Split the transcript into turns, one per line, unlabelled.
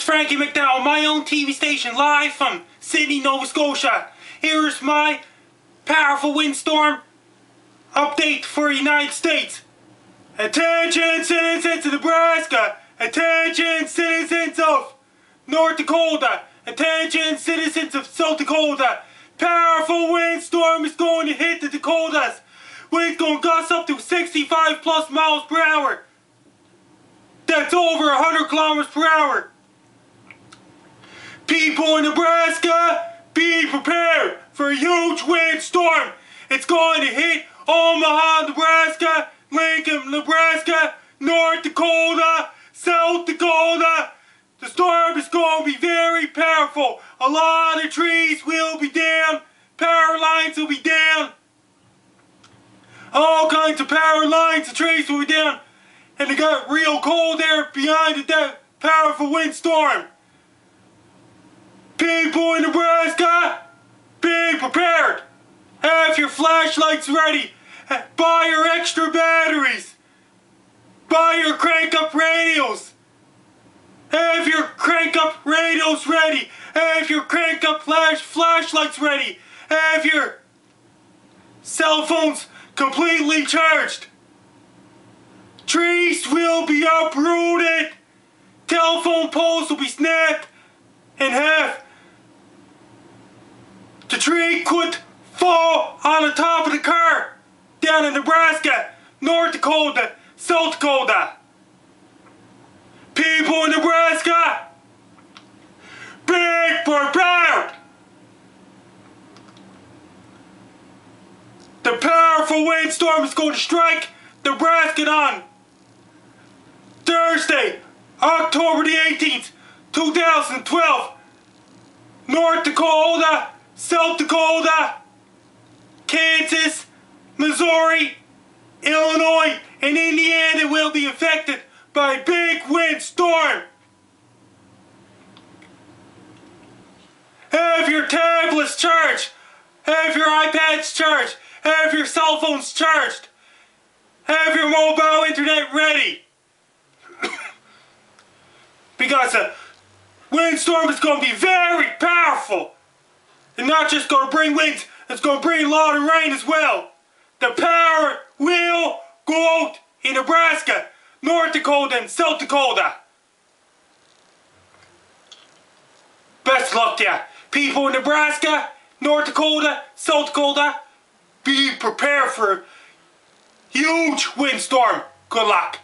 Frankie McDowell, my own TV station, live from Sydney, Nova Scotia. Here's my powerful windstorm update for the United States. Attention citizens of Nebraska! Attention citizens of North Dakota! Attention citizens of South Dakota! Powerful windstorm is going to hit the Dakotas. Winds going to gust up to 65 plus miles per hour. That's over 100 kilometers per hour. People in Nebraska, be prepared for a huge windstorm. It's going to hit Omaha, Nebraska, Lincoln, Nebraska, North Dakota, South Dakota. The storm is going to be very powerful. A lot of trees will be down. Power lines will be down. All kinds of power lines and trees will be down. And it got real cold there behind that powerful windstorm. People in Nebraska, be prepared. Have your flashlights ready. Buy your extra batteries. Buy your crank-up radios. Have your crank-up radios ready. Have your crank-up flashlights ready. Have your cell phones completely charged. Trees will be uprooted. Telephone poles will be snapped in half. The tree could fall on the top of the car down in Nebraska, North Dakota, South Dakota. People in Nebraska, be prepared. The powerful windstorm is going to strike Nebraska on Thursday, October the 18th, 2012. North Dakota, South Dakota, Kansas, Missouri, Illinois, and Indiana will be affected by a big windstorm. Have your tablets charged. Have your iPads charged. Have your cell phones charged. Have your mobile internet ready. Because the windstorm is going to be very powerful. And not just going to bring winds, it's going to bring a lot of rain as well. The power will go out in Nebraska, North Dakota, and South Dakota. Best of luck to you. People in Nebraska, North Dakota, South Dakota, be prepared for a huge windstorm. Good luck.